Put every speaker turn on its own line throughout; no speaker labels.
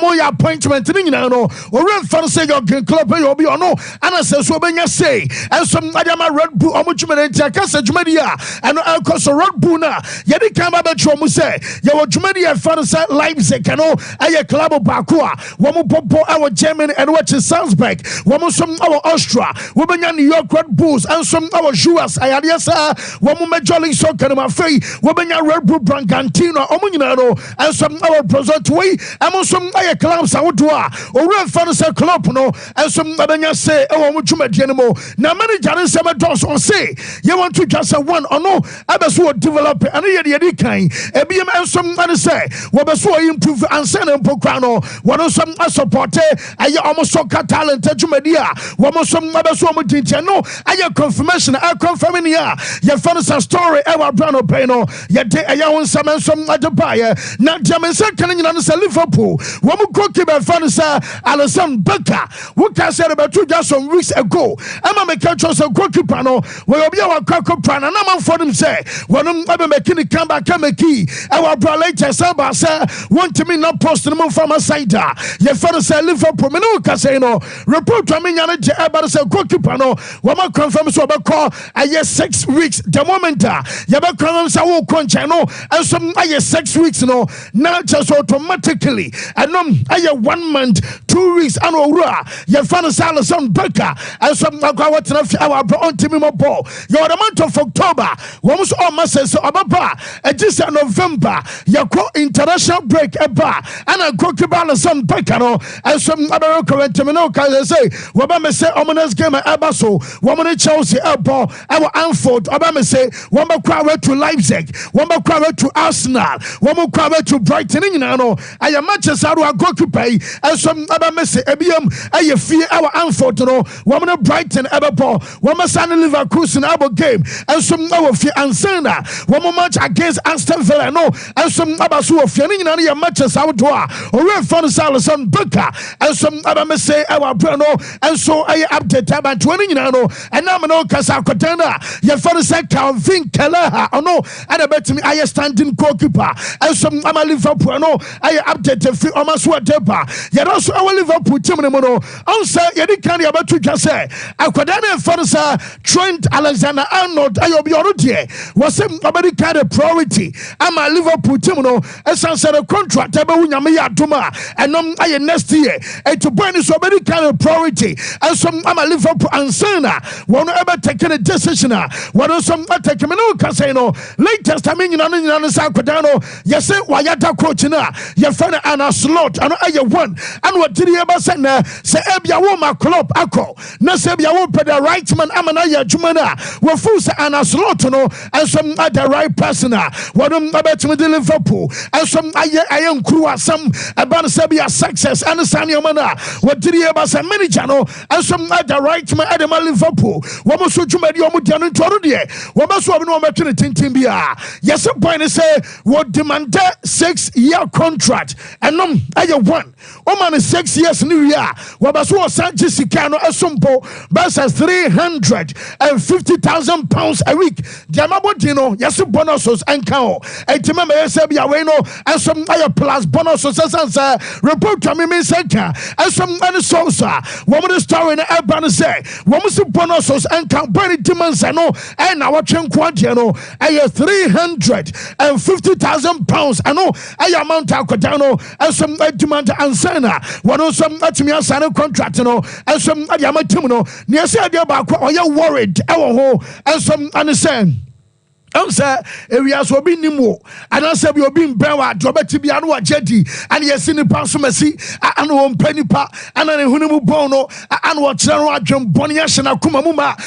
Moya appointment in no, or run for say your club, you'll be on no, and I say so when you say, and some Adama Red Bull, Omuchumedia, Casa Jumedia, and Alcosa Red Buna, Yeti Kama Chomuse, your Jumedia Fanasa Leipzig, and all a club of Bakua, Wamu Popo, our German, and watch Salzburg, Wamu some our Austria, Women New York Red Bulls, and some our Juas, Ayadiasa, Wamu Majoli Soccer, my free, Women Red Bull Brancantino, Omunano, and some our present way, and some a clubs I would do, or run Fanasa Club, no, and some Abanya say, oh, Muchumagenemo. Now, many Janus or say, you want to just a one or no, Abasu develop and the kind, a BM and some other say, Wabasu improve and send them Pocrano, one of some support, I almost soccer talent, Jumedia, one of some Abasu teacher, no, I confirmation, I confirm in here, your Fanasa story, Ewa Brano Peno, yet a young some other buyer, not German second in Liverpool, one cookie by Fanasa, Alison Becker, what I said about 2 some weeks ago. I'm a catcher of goalkeeper, no, where be our cockapran, and I'm for them say, when I'm making the comeback, come a key, our brother Saba say, want to me not post them from a side. Your father say, Liverpool, no casino, report to me, and about a goalkeeper, no, one more confirms what I call a year 6 weeks, the moment, Yabakan, I will no, and some I 6 weeks, no, not just automatically, and I 1 month, 2 weeks, and your father Salison Becker, and some our on team ball. You're the month of October, almost almost says Ababa, and this November, your international break a bar, and a goalkeeper some Becker, and some other current terminal can say, Wabama say, ominous game at Abaso, woman Chelsea, ball, our Anfield, Obama say, one more crowd to Leipzig, one more crowd to Arsenal, one more crowd to Brighton, I am much as our goalkeeper, and some other message, I fear our Anfield, woman of Brighton, Everball, one more son Leverkusen, our game, and some our fear and Sana, one more match against Aston Villa, no, and some Abasu of Fianina matches outdoor, or Red Fun Salison Booker, and some other message, our Bruno, and so I update about 20, and now no Casacotana, your father said Calvin Keller, or no, and I bet me I standing goalkeeper, and some Ama Liverpool, no, I update a few almost whatever, yet also our Liverpool team, no, answer, Yedi Candy about to just say, Aquadana Fanasa, Trent Alexander Arnold, Ayobiorute, was some American priority. I'm a Liverpool team, no, as I said a contract, Abawinamia Duma, and I next year, and to burn is American priority, and some I'm a Liverpool and Sana, one ever taken a decision, one of some taking no casino, latest I mean, Aquadano, yes, Wayata Coachina, your friend Anna Slot, and I one, and what did he ever send, say, Ebia Woma Club, Ako, Nasebia won't pay the right man, Amanaya Jumana, Wafusa Anna Slotono, and some other right person, one of the Liverpool, and some I am crew, some about Sabia success, and the Sanya Mana, what did he ever say, Manijano, and some other right man, Adama Liverpool, Wamosu Jumedio Torudie, Wamasu no maternity Timbia. Yes, a point say, what demand 6-year contract, and I one, Oman is 6 years new year, Wabasu Sanchez Sicano, a Sompo, versus £350,000 a week. Jamabotino, yes, bonuses and cow. And Timama Sabia Weno, and some other plus bonuses as report to me, Seka, and some other Sosa. Woman is story in Alban say, Woman's bonuses and cow, Bernie Timansano, and our Quantiano, I have £350,000. I know I am Mount Alcodano, and some demand and Sana, one of some Atimia Sana contract, and some Ayamatino, near Sadia Bakwa, or you're worried, and some understand. Answer areas will be Nimo, and answer you're being Bewa, Drobetibiano, Jetty, and yes, in the Pansumasi, and one penny pa, and a Hunimu Bono, and what General John Boniashana Kumamuma.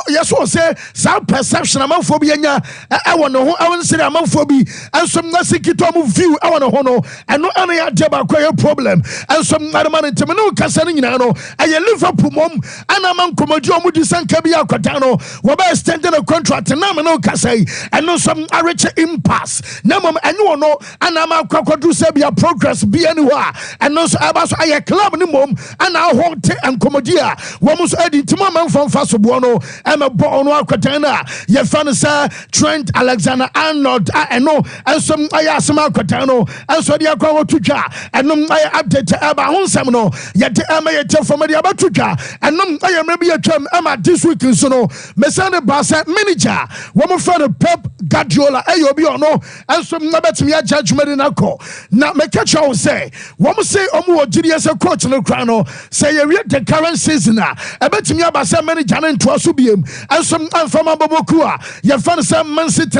Yes, will say, some perception among phobia. I want to know, I want to say among phobia, and some Nasikitomu view, I want to honor, and no any Jabba problem, and some other man in Tamano Casanino, and you live up Pumom, and among Comojomu San Cabia Cotano, Waba extended a contract, and Namano Casay. and no some arich impasse. Namum and you know, and I'm a crocodile sabia progress be anywhere, and no so I club ni mum, and I hold and commodia. Womus adding to my from Fasobuono, and a bono Quatana, Yefanasa, Trent Alexander Arnold, and no, and some Ayasama Quatano, and so the Aqua Tuja, and no I update Abba Honsamno, yet am I tell from the Abatuja, and no I am maybe a term Emma this week in Sono, Messana Bassa manager, woman friend of Pep Guardiola, Ayobi no, and some number to me a judgment in a call. Now, my catch I will say, woman say, Omo GDS a coach in the crano, say you read the current season. I bet me about some manager and to Asubium, and some from Ababokua, your fan some Man City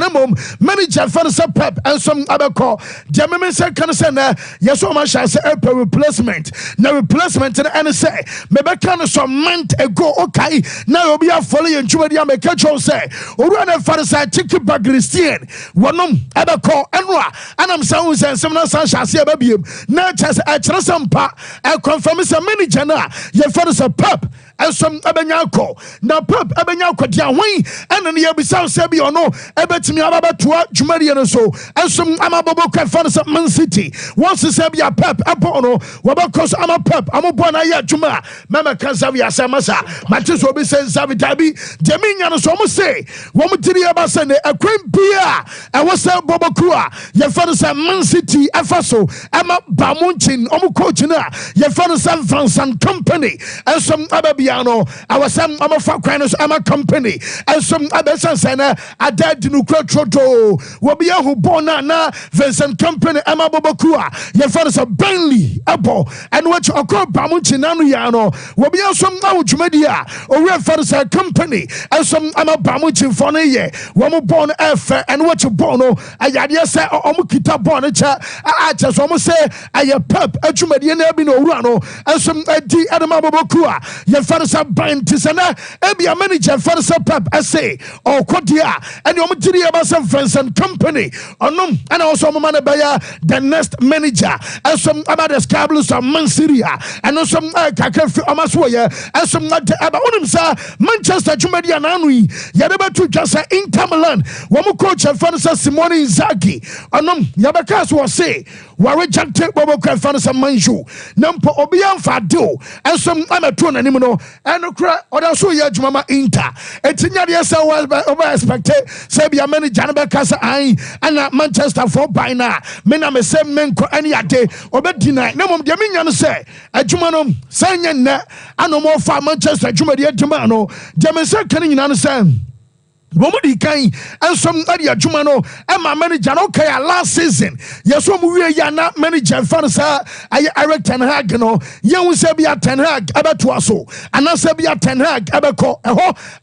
manager fan some Pep, and some other call. Jamie said, can send yes, so much as a replacement. Now, replacement and NSA, maybe can some month ago, okay, now you'll be a fully and Jumadia, my catch all say, or run a father ticket back Christian, one ever call Enra, and I'm sounds and some shall see a baby, not as a Sompa, I confirm it's a manager now, your father's a Pep. And some Abanyako. Now, Pep Abanyako, Diaway, and then the Abyssal Sabi or no, Ebet me about to Jumarian or so, and some Amaboka fans of Man City. Once the Sabia Pep, Apono, Wabakos Ama Pep, Amobana Juma, Mama Kansavia Samasa, Matches will be saying Savitabi, Jaminian almost say, Woman Tidia Basane, a cream beer, and what's that Bobakua, your father's a Man City, Afaso, Ama Bamunchin, Omukochina, your father's San Francisco Company, and some Ababi. I was some Amafaquanos, Ama Company, and some Abesan Sana, I died to Nucroto, Wabiahu Bona, Vincent Company, Ama Bobakua, your father's a Bentley, Apple, and what you call Bamuchinano, Wabia some Jumedia, or your father's a company, and some Ama Bamuchin Foneye, Wamu Bon F, and what you bono, I had yes, Omukita Bonacha, I just almost say, I have Pep, a Jumedian Abino Rano, and some D. Adama Bobakua, your Farsa Bind Tisana, Ebia manager Farsa Pep essay or Quadia, and your material about some friends and company, or no, and also Manabaya, the next manager, and some about the Scablus of Mansiria, and also some Kakafi Amaswaya, and some not about Manchester Jumedia Nanui, Yadaba to just Inter Milan, Wamu coach and Farsa Simone Inzaghi, or no, Yabakas was say, Warren Jack take Bobo Farsa Manju, Nampo Obian Fado, and some Amatron and and cry or also yet mama inter etinya de say over expected say be many janaba kasa ai and Manchester for by na me na me say men ko any ade obedina na mom de menya no say adwuma no sanya na anomo fa Manchester adwuma de adwuma no de me say kan nyina no say Bomudi Kai and some Nadia Jumano and my manager okay last season. Yes, we yana manager Fansa I Eric Ten Hag no Yan Sabia Ten Hag Abatuaso and Sabia Ten Hag Abako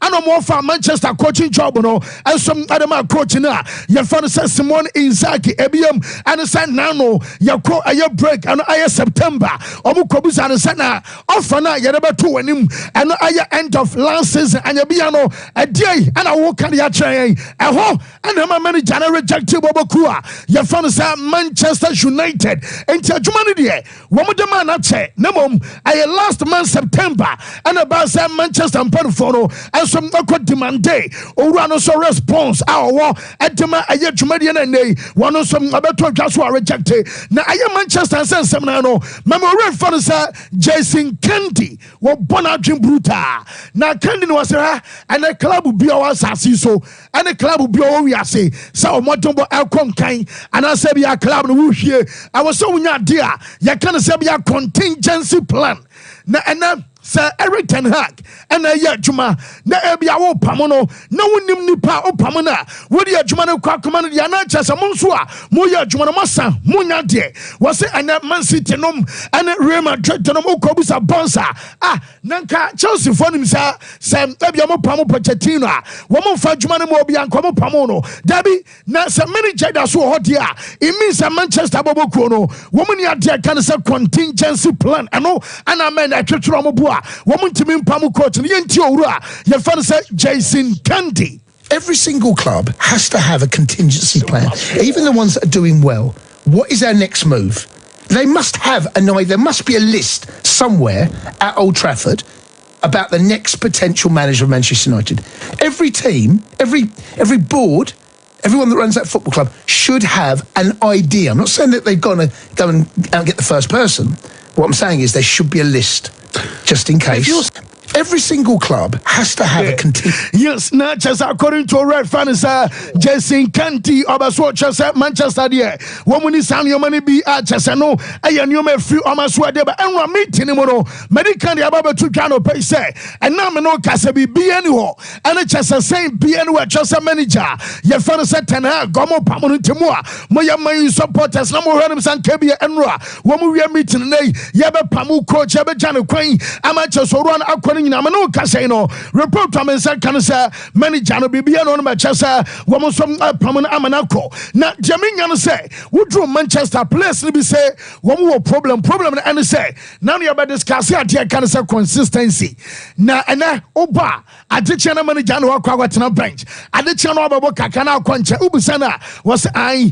and no more for Manchester coaching job no and some other coaching na your Fansa Simone Inzaghi Ebium and San Nano Yako a break and I September Omukobus and Sana Ofana Yaraba 2 and I end of last season and Yabiano a day and I walk and my manager rejected Bobakua. Your fan is Manchester United. And Germany, one of the man at Nemom, I last month September, and about Manchester and Penfono, and some awkward demand day, or run also response. Our war at the man, I get Jumadian and they one of some about just were rejected. Now I am Manchester and San Seminano, Memorial fan is Jason Candy, what Bonajim Bruta. Now Candy was there, and a club will be our so and a club will be all we are say so Motombo Alcon kind and I said be a club no here I was so not dear you can't say be a contingency plan na and Sir Eric Ten Hag and a year Juma na ebia wo pamono na wonim nipa opamona wo de adwuma no kwa koma no dia na chasa monso a mo ye adwuma no masa munya de wo se ana Man City nom ana Real Madrid nom okobusa bonsa nanka Chelsea for nim sa ebia mo pamo Pochettino a wo mo fa adwuma no mo obia nko mo pamono dabi na se manager da so ho de a it means Manchester bobokuo no wo mo ni ade kan say contingency plan ano ana men atwetro mo bo Jason Candy.
Every single club has to have a contingency plan, even the ones that are doing well. What is our next move? They must have there must be a list somewhere at Old Trafford about the next potential manager of Manchester United. Every team, every board everyone that runs that football club should have an idea. I'm not saying that they've got to go and get the first person. What I'm saying is there should be a list, just in case. Every single club has to have a contingency.
Yes, not just according to Red fans, Jason Canty of a swatch Manchester. Woman is on your money be at Chesano, and you may feel almost what they were meeting him. Medican Ababa to Cano Pay say, and now no Casabi be anywhere, and it's just the same be anywhere, just a manager. Your father said, Tana, Gomo Pamon Timua, Moya May supporters, no more randoms and Kabia and Ra. When we are meeting today, Yaba Pamu coach, Yaba Jano Queen, amateurs or run according to Amano Casino. Report to me, sir, can say, manager no be on my chest, woman some Pamon Amanako. Now, Jamin say, would draw Manchester place to be say, one more problem, and say, now you about discuss here, can say consistency. Now, and Oba, I did channel manager no Kwatana bench. I did channel about Kakana Quancha Ubusana was a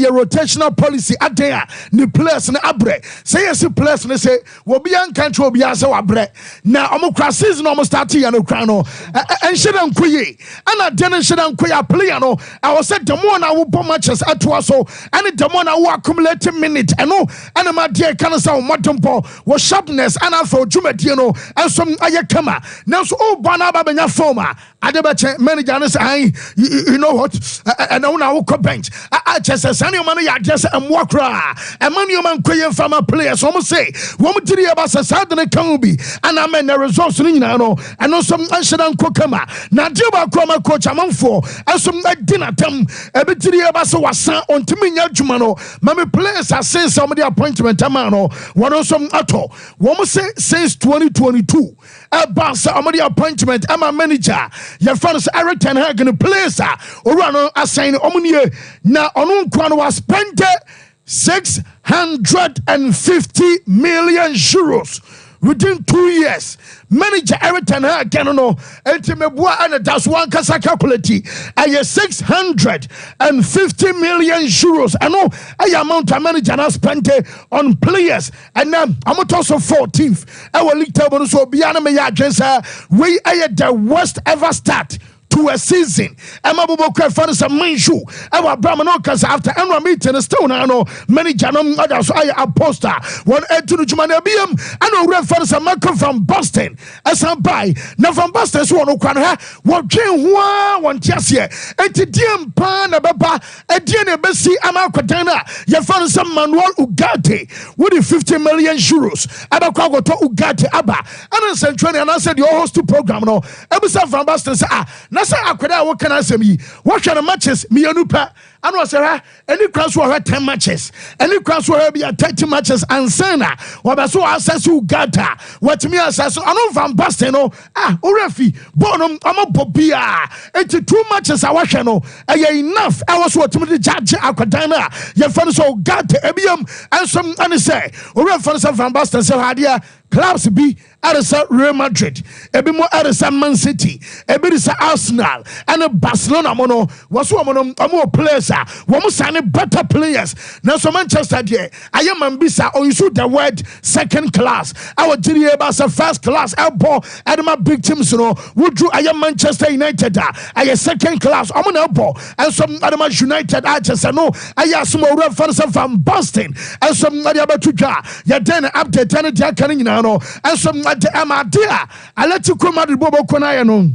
rotational policy at there, the place in Abre. Say, yes, the place, and say, will be on country will be as Abre. Now, I'm season almost starting and crown and shouldn't quit. And I didn't shouldn't quit a player. I was said the more I will bomb matches at Tuaso, and the more I will accumulate a minute. And no, and my dear Canasa Matumpo was sharpness and I for Jumetino and some Ayakama. Now, so oh, Banababanya Foma. I never manager I you know what? And I will bench. I just a send your money, I just am walkra. And money man quaying from a player. So almost say, woman to the about a Saturday can be, and I'm in the results. I know some Anshadan Kokama. Now, Juba Kroma coach among four, and some dinner term, a bit to the Abaso was on Timinia Jumano. Mammy players are saying somebody appointment Tamano, one of some atto. Woman say since 2022, a boss somebody appointment, I'm a manager. Your father's Eric Ten Hagen place, or run a sign Omunia. Now, on Kwan was spent 650 million euros. Within 2 years, manager Eric Ten Hag no Etimebua and that's one kasa calculate a 650 million euros. I know a amount of manager now spent on players, and now I'm also 14th. Our league table so beyond me against we are the worst ever start to a season. Emma Boboko found some main shoe. Our Brahmanokas after Enra meeting a stone. I know many Janum others. I a poster. One head to the Jumanabium. I know reference a Malcolm from Boston. As I buy now from Boston, so no can have what came one just here. And the DM pan a baba, a DNA Bessie Amakotana. You found some Manuel Ugarte with the 50 million euros. Abakogo to Ugarte Abba. And I said, and I said, your host to program. No, episode from Boston. Nasa akwada what can I say me? What kind of matches me anupa? I know say any class will have 10 matches. Any class will be 30 matches and sana. What so access who gata. What me access I know from Boston no Urefi Bonum I'm a Bobia 82 matches I watch no enough. I was what me judge akwadana. Your friends so gata ebium and some and say Urefi from Boston so hadia clubs be Arisa Real Madrid, ebi mo Arisa Man City, ebi Arisa Arsenal, and Barcelona mono was one more players. One sign better players. Now so Manchester there. I am Ambisa or you shoot the word second class. Our GDA Basa first class. Elbow and my big teams would do I am Manchester United. I am second class. I'm an elbow and some other United. I just know I have some reference from Boston and some other Batuka. Ya then update and they are coming now and some Amadia. I let you come out the Bobo Konayano.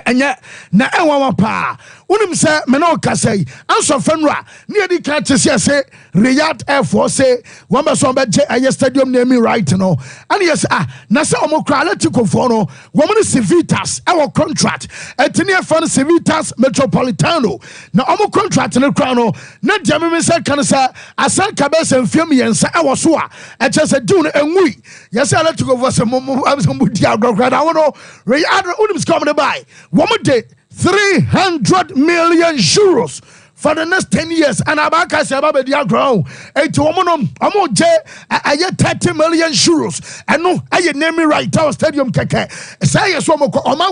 And yet, na ewa pa. Unim say menoka say anso fenra near the catches say Riyadh Air say one person be stadium near me right no and yes na say omokra electrical for no woman Civitas our contract etini fan Civitas Metropolitano na omo contract ne kra no na jame me say kan say asan ka be sem fiem yensa e wo so a e che say do no enwi yes electrical for some di agrokra da wono Riyadh unim come to buy woman dey 300 million euros for the next 10 years. And Abaka Sababe Diagro, and to Omo J, I get 30 million euros. And no, I name me right tower stadium keke. Say yes, Oma,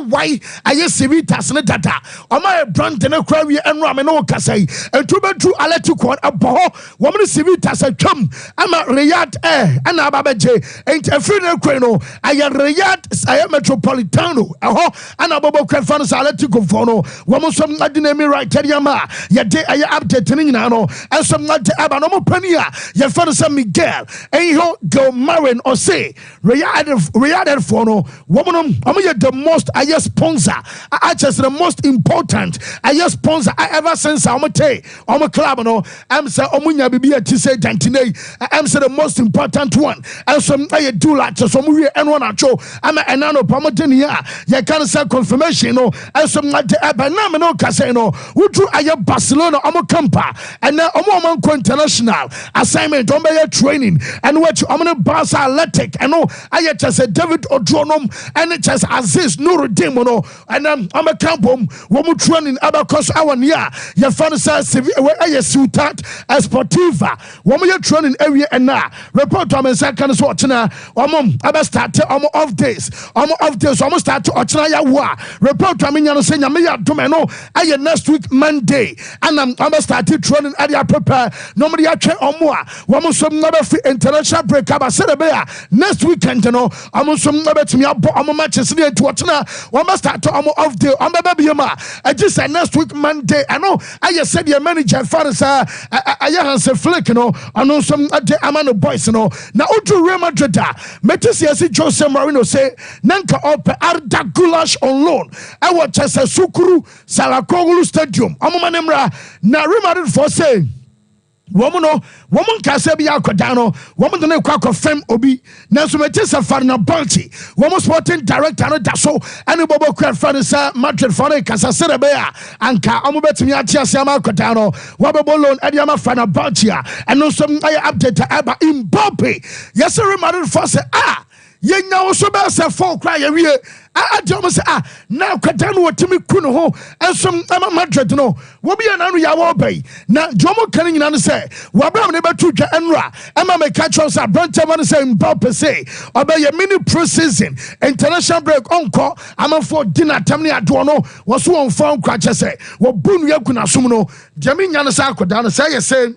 why I yes, Civitas and Tata, Oma brand and a crowd and Rameno Casay, and to be true, I let you call a boho, woman Civitas a chum, I'm a Riyadh Air, and Ababaje, ain't a free crano, I am Riyadh, I am Metropolitano, and Ababo Crafans, I let you go for no, woman some I didn't me right, Tediama, Yade, I updating now, and some not Abanomo Pania, your father San Miguel, and you go marrying or say, Riyadh Fono, woman, I'm the most, I just sponsor, I just the most important, I just sponsor, I ever since I'm a club, no, I'm say, Omunya Bibia to say, Dantine, I'm say the most important one, and some I do like to some real and one at I'm an anano Pomotania, you can't say confirmation, no, and some like the Abanamino Casino, who drew a Barcelona, Omo Campa, and now Omo International assignment, Omo training, and what I'm gonna Barca Athletic, and no, I just a David Odronom, and it just Aziz Nuruddin, and I'm a campum, woman training Abacos Awania, your father says, where I Sutat Esportiva, woman you're training area and now, report on a second watching, Abba start off days, almost start to Ochana Wa, report on me, saying, Domino, I next week Monday, and I'm started training at your prepare, nobody actually on more, woman some never free international break up, I said a bear, next weekend, you know, I'm some never to me, I'm a matches to Ochana, one must start to off day, I'm a baby, I just said next week Monday, I know, I just said your manager, father, sir, I answer flick, you know, I know some amount of boys, you know, now to Real Madrid, Metis, Jose Marino say, Nanka Ope Arda Gulash on loan, I watch as a Sukuru Salakoglu Stadium, Amanemra, now Real Madrid for say, woman can say be Alcodano, woman don't quack of fem obi, Nansumetis a Farna Balti, woman sporting director Dasso, and a Bobo Crab Fanisa, Madrid for a Casa Cerebea, and Ka Omobetimiatia Sama Codano, Wababolo and Adiama Fana Baltia, and no some update Abba in Bope. Yes, sir, Madrid for say, ye now so bad say folk cry every I don't say now Catano what Timmy Kuno and some Madrid no will be an anu yawa bay now Jomo Canning and say Wabam never took Enra Emma may catch us at Brentaman saying Bob say obey a mini pre-season international break encore I'm a for dinner Tamni Aduano was one phone cratcher say what boon yakuna sumuno Jamin Yanasa down say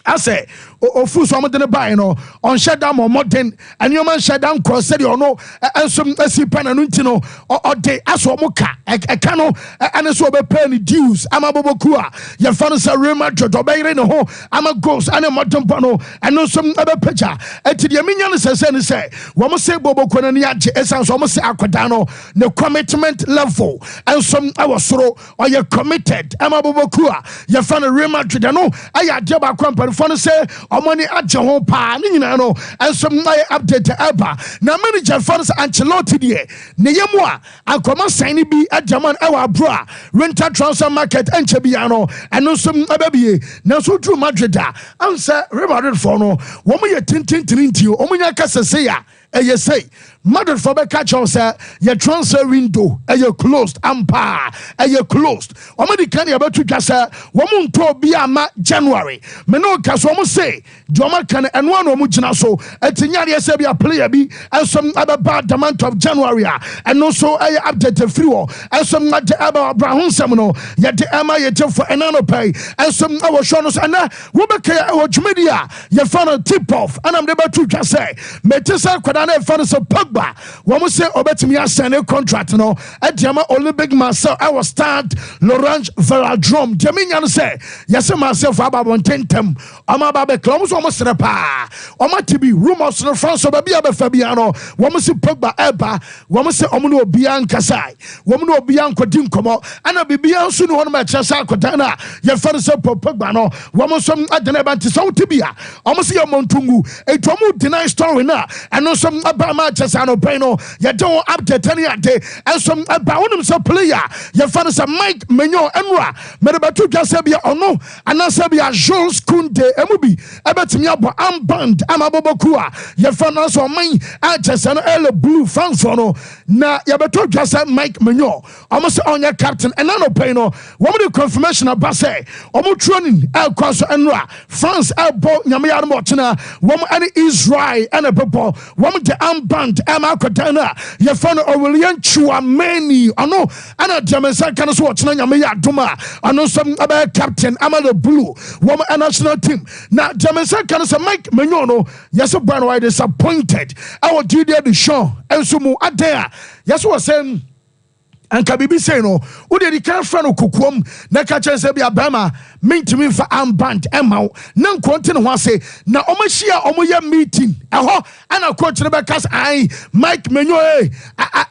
I say, Ofu so amade ne buy no on shutdown more modern and your man shutdown cross said you know and some sipan and ntino or day aso moka e kano and so be pay ni dues ama bobokua your fans are Real Madrid obey no ho ama goals and modern pano and no some other picture and the minya say we must say bobokua na ni age esan so must say akwadano no commitment level and some awosoro or you committed ama bobokua your fan Real Madrid no aya dia ba kwampa fun say omoni agye ho pa ni nyina no enso my update eba na manager fans Ancelotti die ne yemu a akoma sign bi adjaman ewa abro rental transfer market enche bia no eno so ababie na so dru Madrid a ansa Real Madrid for no wo mo ye tintintinti o mo nya kasa say ya eye say Madrid for be catch us your transfer window you closed ampa you closed omadi kan ya betu twasa wo mo nto bi ama January me no kaso mo say joma kan eno anu mo gina so etinya de say be player bi and some about the month of January and no so update free wo and some not about Abraham sem no ye de ama ye te for enano pay and some our show no na wo be ka our media ye final tip off and am de betu twasa metisa kwada na fan so One say obetimi assign a contract no at Jama Olympic myself I was start Laurent Veladrome Jaminian say yes myself about 10 tem ama ba be clubs almost repa oma tibi rumors no France obabi aba Fabiano one say Pogba eba one say omuno obian kasai womuno obian kwadi nkomo ana bibia so no hono ma chesa kwatana ye fere say Pogba no one some adena ba ti so tibia omo say montungu etomu deny story na and some about ma chesa no no you don't update any day and some about him so player your father say Mike Menyo Enra me ba to just be or no and na say be Jules Kounde de emubi ebetimi abo amband amaboboku a ye fa no so man a chese no ele blue fans no na ye beto dwasa Mike Menyo omo se onye captain and no pay no wo the confirmation aba say omo training e kwaso enra France abo nyame ya no chena wo any Israel and a people wo the amband ama kodana ye fa no William Chouameni ano ana Jamaica kan so chena nyame ya doma ano some about captain Amado Blue woman national team now Jamaica can say Mike Menyo no yes brand why disappointed our Julia the show and so mu adea yes was saying anka bibi say no wo de kan fra no kokuom na ka chen se bia bama mentimi fa amband emaw na nkonte ne ho ase na omahia omoya meeting eho ana coach ne be kas ai Mike Menyo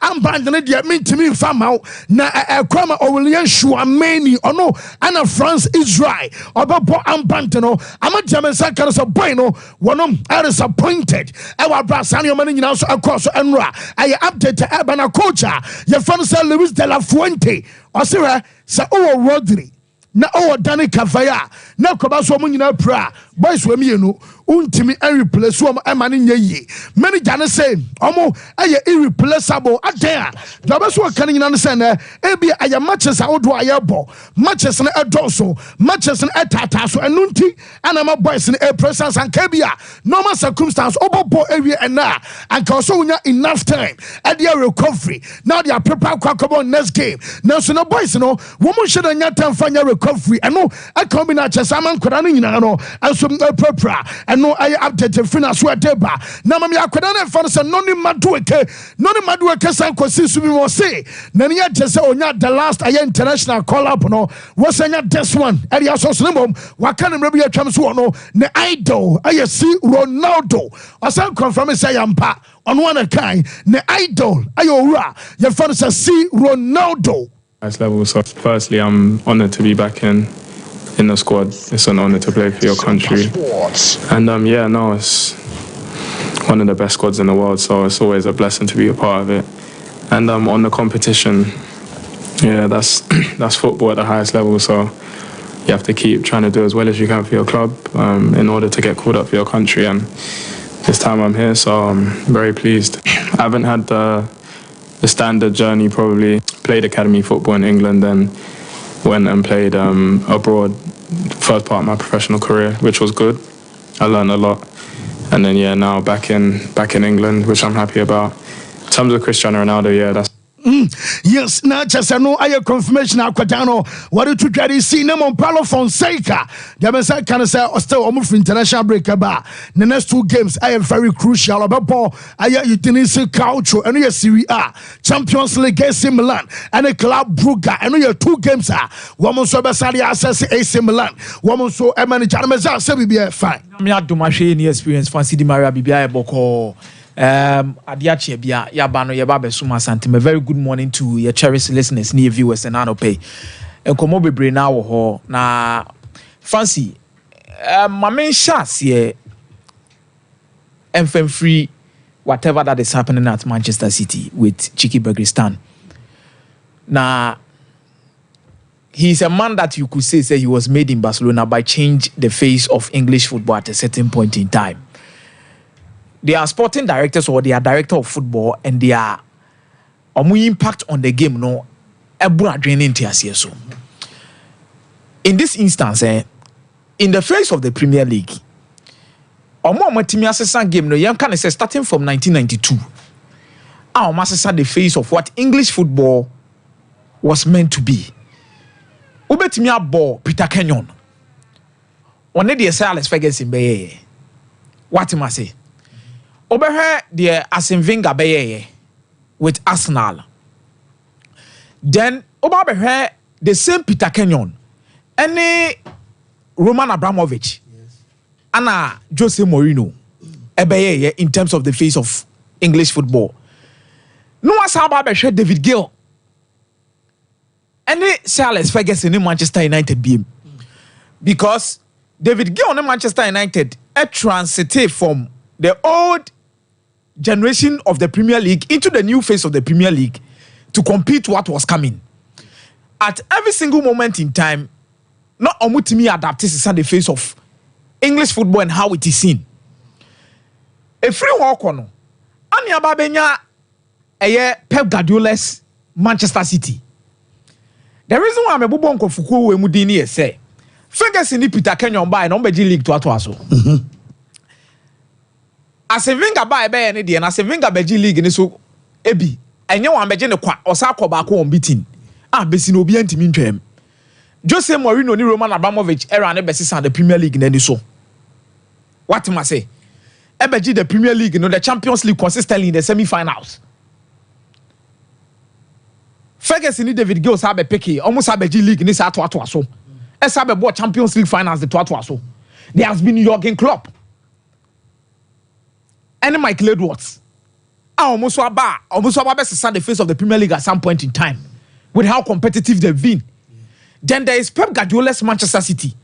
amband ne de mentimi fa maw na ekwama William Chouameni ono ana France Israel obabo amband no amadiamensa kan so boy no wonom are disappointed e wa brasa ne omani nyina so akọ so enra aye update e bana coach ye fan say Luis de la Fuente osira sa o Rodri na o Dani Cavaya na koba so mo nyina pra boys we mienu untimi replace wo emane nyayi manager ne say omo aye irreplaceable adan da ba so kan nyina ne say na e bi aye matches awodo aye bo matches na edoso matches na etata so enunti ana ma boys na presence and kabia normal circumstance obobo ewie ena anka so nya enough time e dey recovery now they are prepare kwakobo next game now so no boys no wo mo hye nya time fanya recovery eno e combine chess aman kwada no nyina no anso prepare no I update fina so deba na mami akwada na fa se no ni madueke san kosi su bi mo say na ni agese onya the last aye international call up no wo senya this one e ya so so mom waka na mrebi atwam so no ne idol aye si Ronaldo asan confirm say yampa ono wana kai ne idol aye owura ye fa se si Ronaldo.
Nice level. So firstly, I'm honored to be back in the squad. It's an honor to play for your country. And yeah, no, it's one of the best squads in the world, so it's always a blessing to be a part of it. And on the competition, yeah, that's football at the highest level, so you have to keep trying to do as well as you can for your club in order to get called up for your country. And this time I'm here, so I'm very pleased. I haven't had the standard journey, probably. Played academy football in England, then went and played abroad, first part of my professional career, which was good. I learned a lot. And then, yeah, now back in England, which I'm happy about. In terms of Cristiano Ronaldo, yeah, that's...
Yes, na just no aye confirmation akwadano what to try to see Nemo Paulo Fonseca. The Messiah can say still almost international break ba. The next two games are very crucial. About aye Udinese Calcio and your Serie A Champions League AC Milan and a Club Brugge and your two games are woman so beside access AC Milan. Woman so a manager say be fine.
Me adumashe ni experience fancy di Maria bibia eboko. Adiache bia yaba no yaba besuma santime. Very good morning to your cherished listeners, near viewers and anope. Enkomo bebre na wo ho na fancy my main shots here FM free whatever that is happening at Manchester City with Chiki Bergristan. Now he's a man that you could say he was made in Barcelona by change the face of English football at a certain point in time. They are sporting directors or they are director of football and they are impact on the game no so. In this instance, in the face of the Premier League, game no young can say starting from 1992. The face of what English football was meant to be. Ubetimia ball Peter Kenyon. On the Alex Ferguson be what am I say? Over the Arsene Wenger be with Arsenal. Then over here the same Peter Kenyon, any Roman Abramovich, Anna Jose Mourinho, ebeye in terms of the face of English football. No one saw about David Gill. Any Alex Ferguson in Manchester United beam because David Gill in Manchester United a transited from the old generation of the Premier League into the new phase of the Premier League to compete what was coming. At every single moment in time, not omutimi adapted to the face of English football and how it is seen. A free walk on Anya Babenya Pep Guardiola's Manchester City. The reason why I'm a bubonko fuku we mudini say Ferguson ni Peter Kenyon by no Beji League to atwaso. As a Wenger by any day and as a Wenger Beji League ni so ebi enye wan beje ne kwa osa akoba ko unbeaten. Besi no obi antimi ntwam. Jose Mourinho ni Roman Abramovich era ne besi the Premier League na so. What am I say? Ebeji the Premier League, the Champions League consistently in the semi-finals. Ferguson ni David Gill sabe peke, almost Abeji League ni sa to so. Sabe bo Champions League finals the to so. There has been Jurgen Klopp. And Michael Edwards. Almost best the face of the Premier League at some point in time with how competitive they've been. Then there is Pep Guardiola's Manchester City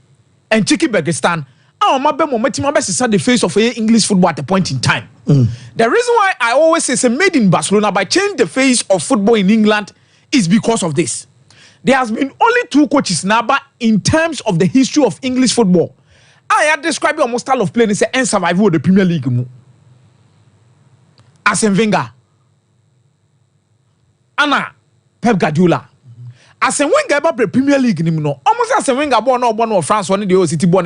and Chiki Bergestan. The face of English football at a point in time. The reason why I always say it's made in Barcelona by changing the face of football in England is because of this. There has been only 2 coaches now, but in terms of the history of English football, I had described almost style of playing and survival of the Premier League. Arsene Wenger, Anna Pep Guardiola. Arsene Wenger about the Premier League, almost Arsene Wenger born of France, one of the City born.